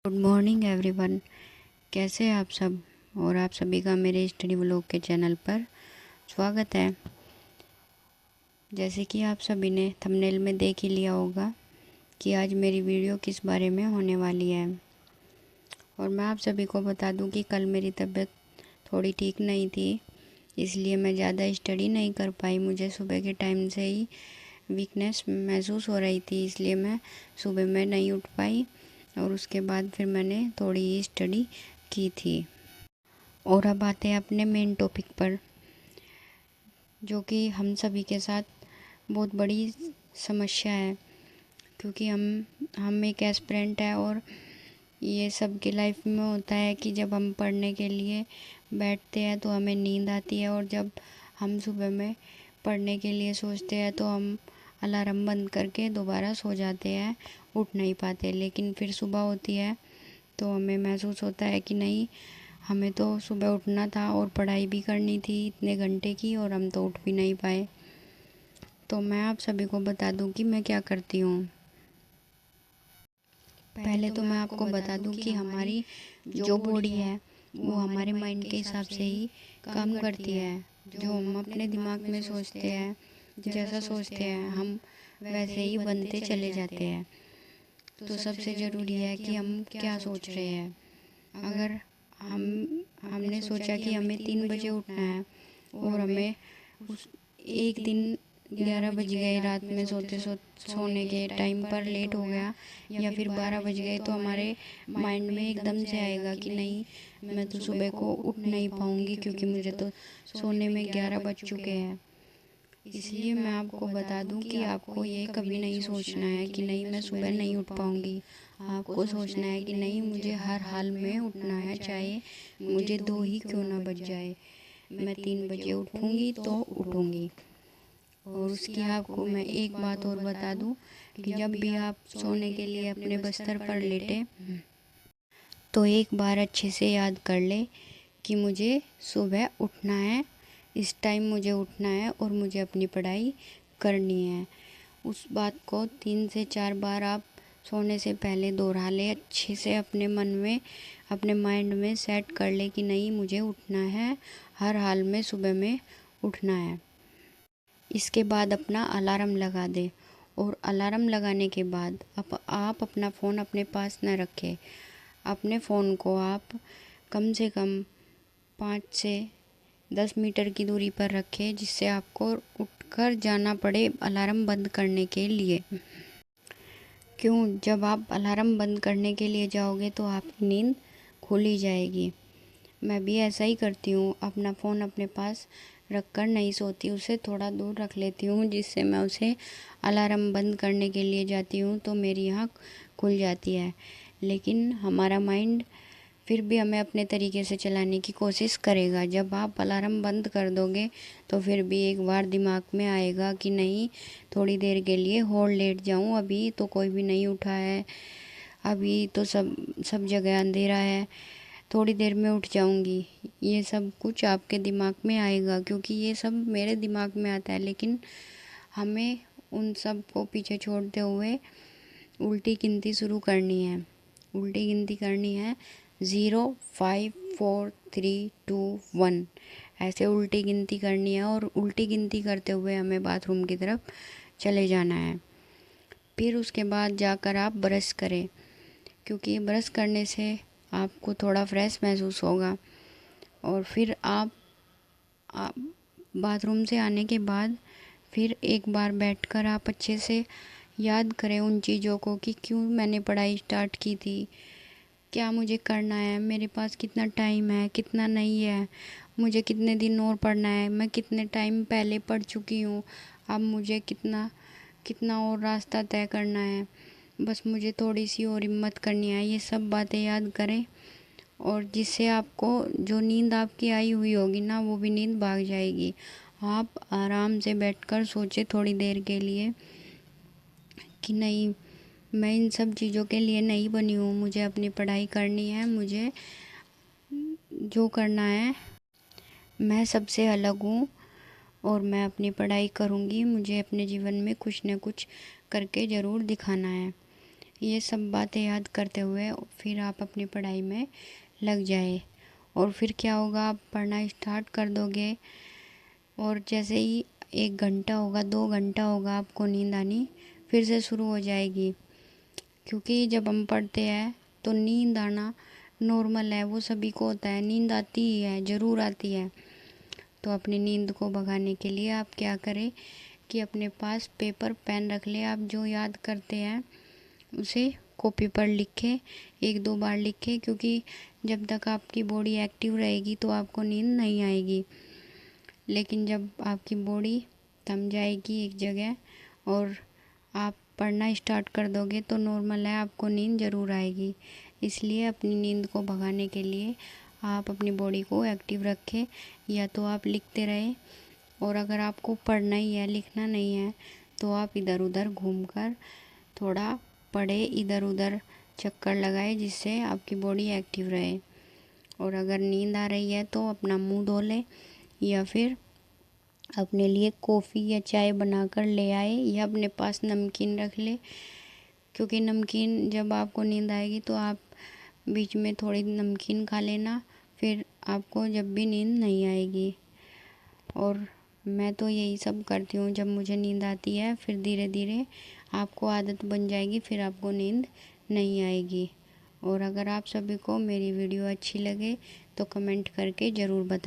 Good morning everyone. कैसे हैं आप सब? और आप सभी का मेरे स्टडी व्लॉग के चैनल पर स्वागत है। जैसे कि आप सभी ने थंबनेल में देख ही लिया होगा कि आज मेरी वीडियो किस बारे में होने वाली है। और मैं आप सभी को बता दूं कि कल मेरी तबीयत थोड़ी ठीक नहीं थी, इसलिए मैं ज़्यादा स्टडी नहीं कर पाई। मुझे सुबह के टाइम से ही वीकनेस महसूस हो रही थी, इसलिए मैं सुबह में नहीं उठ पाई। और उसके बाद फिर मैंने थोड़ी ही स्टडी की थी। और अब आते हैं अपने मेन टॉपिक पर, जो कि हम सभी के साथ बहुत बड़ी समस्या है। क्योंकि हम एक एस्पिरेंट है और ये सब की लाइफ में होता है कि जब हम पढ़ने के लिए बैठते हैं तो हमें नींद आती है, और जब हम सुबह में पढ़ने के लिए सोचते हैं तो हम अलार्म बंद करके दोबारा सो जाते हैं, उठ नहीं पाते। लेकिन फिर सुबह होती है तो हमें महसूस होता है कि नहीं, हमें तो सुबह उठना था और पढ़ाई भी करनी थी इतने घंटे की, और हम तो उठ भी नहीं पाए। तो मैं आप सभी को बता दूं कि मैं क्या करती हूँ। पहले तो मैं आपको बता दूं कि हमारी जो बॉडी है वो हमारे माइंड के हिसाब से ही काम करती है। जो हम अपने दिमाग में सोचते हैं, जैसा सोचते हैं हम वैसे ही बनते चले जाते हैं। तो सबसे ज़रूरी है कि हम क्या सोच रहे हैं। अगर हमने सोचा कि हमें 3 बजे उठना है और हमें उस एक दिन 11 बज गए, रात में सोने के टाइम पर लेट हो गया, या फिर 12 बज गए, तो हमारे माइंड में एकदम से आएगा कि नहीं, मैं तो सुबह को उठ नहीं पाऊँगी क्योंकि मुझे तो सोने में 11 बज चुके हैं। इसलिए मैं आपको बता दूं कि आपको ये कभी नहीं सोचना है कि नहीं, मैं सुबह नहीं उठ पाऊँगी। आपको सोचना है कि नहीं, मुझे हर हाल में उठना है, चाहे मुझे 2 ही क्यों ना बज जाए, मैं 3 बजे उठूँगी तो उठूँगी। और उसकी आपको मैं एक बात और बता दूं कि जब भी आप सोने के लिए अपने बिस्तर पर लेटे तो एक बार अच्छे से याद कर ले कि मुझे सुबह उठना है, इस टाइम मुझे उठना है और मुझे अपनी पढ़ाई करनी है। उस बात को 3 से 4 बार आप सोने से पहले दोहरा ले, अच्छे से अपने मन में, अपने माइंड में सेट कर ले कि नहीं, मुझे उठना है, हर हाल में सुबह में उठना है। इसके बाद अपना अलार्म लगा दे, और अलार्म लगाने के बाद आप अपना फ़ोन अपने पास न रखें। अपने फ़ोन को आप कम से कम 5 से 10 मीटर की दूरी पर रखें, जिससे आपको उठकर जाना पड़े अलार्म बंद करने के लिए। क्यों? जब आप अलार्म बंद करने के लिए जाओगे तो आपकी नींद खुल ही जाएगी। मैं भी ऐसा ही करती हूँ, अपना फ़ोन अपने पास रख कर नहीं सोती, उसे थोड़ा दूर रख लेती हूँ, जिससे मैं उसे अलार्म बंद करने के लिए जाती हूँ तो मेरी आँख खुल जाती है। लेकिन हमारा माइंड फिर भी हमें अपने तरीके से चलाने की कोशिश करेगा। जब आप अलार्म बंद कर दोगे तो फिर भी एक बार दिमाग में आएगा कि नहीं, थोड़ी देर के लिए और लेट जाऊँ, अभी तो कोई भी नहीं उठा है, अभी तो सब जगह अंधेरा है, थोड़ी देर में उठ जाऊंगी। ये सब कुछ आपके दिमाग में आएगा, क्योंकि ये सब मेरे दिमाग में आता है। लेकिन हमें उन सब को पीछे छोड़ते हुए उल्टी गिनती शुरू करनी है। उल्टी गिनती करनी है 0 5 4 3 2 1, ऐसे उल्टी गिनती करनी है। और उल्टी गिनती करते हुए हमें बाथरूम की तरफ चले जाना है। फिर उसके बाद जाकर आप ब्रश करें, क्योंकि ब्रश करने से आपको थोड़ा फ्रेश महसूस होगा। और फिर आप बाथरूम से आने के बाद फिर एक बार बैठकर आप अच्छे से याद करें उन चीज़ों को कि क्यों मैंने पढ़ाई स्टार्ट की थी, क्या मुझे करना है, मेरे पास कितना टाइम है, कितना नहीं है, मुझे कितने दिन और पढ़ना है, मैं कितने टाइम पहले पढ़ चुकी हूँ, अब मुझे कितना कितना और रास्ता तय करना है, बस मुझे थोड़ी सी और हिम्मत करनी है। ये सब बातें याद करें, और जिससे आपको जो नींद आपकी आई हुई होगी ना, वो भी नींद भाग जाएगी। आप आराम से बैठकर सोचें थोड़ी देर के लिए कि नहीं, मैं इन सब चीज़ों के लिए नहीं बनी हूँ, मुझे अपनी पढ़ाई करनी है, मुझे जो करना है, मैं सबसे अलग हूँ और मैं अपनी पढ़ाई करूँगी, मुझे अपने जीवन में कुछ न कुछ करके ज़रूर दिखाना है। ये सब बातें याद करते हुए फिर आप अपनी पढ़ाई में लग जाए। और फिर क्या होगा, आप पढ़ना स्टार्ट कर दोगे और जैसे ही 1 घंटा होगा, 2 घंटा होगा, आपको नींद आनी फिर से शुरू हो जाएगी। क्योंकि जब हम पढ़ते हैं तो नींद आना नॉर्मल है, वो सभी को होता है, नींद आती ही है, ज़रूर आती है। तो अपनी नींद को भगाने के लिए आप क्या करें कि अपने पास पेपर पेन रख लें। आप जो याद करते हैं उसे कॉपी पर लिखें, 1-2 बार लिखें, क्योंकि जब तक आपकी बॉडी एक्टिव रहेगी तो आपको नींद नहीं आएगी। लेकिन जब आपकी बॉडी थम जाएगी एक जगह और आप पढ़ना स्टार्ट कर दोगे तो नॉर्मल है, आपको नींद ज़रूर आएगी। इसलिए अपनी नींद को भगाने के लिए आप अपनी बॉडी को एक्टिव रखें, या तो आप लिखते रहें, और अगर आपको पढ़ना ही है, लिखना नहीं है, तो आप इधर उधर घूमकर थोड़ा पढ़े, इधर उधर चक्कर लगाए, जिससे आपकी बॉडी एक्टिव रहे। और अगर नींद आ रही है तो अपना मुंह धो लें, या फिर अपने लिए कॉफ़ी या चाय बनाकर ले आए, या अपने पास नमकीन रख ले। क्योंकि नमकीन, जब आपको नींद आएगी तो आप बीच में थोड़ी नमकीन खा लेना, फिर आपको जब भी नींद नहीं आएगी। और मैं तो यही सब करती हूँ जब मुझे नींद आती है, फिर धीरे धीरे आपको आदत बन जाएगी, फिर आपको नींद नहीं आएगी। और अगर आप सभी को मेरी वीडियो अच्छी लगे तो कमेंट करके ज़रूर बताएं।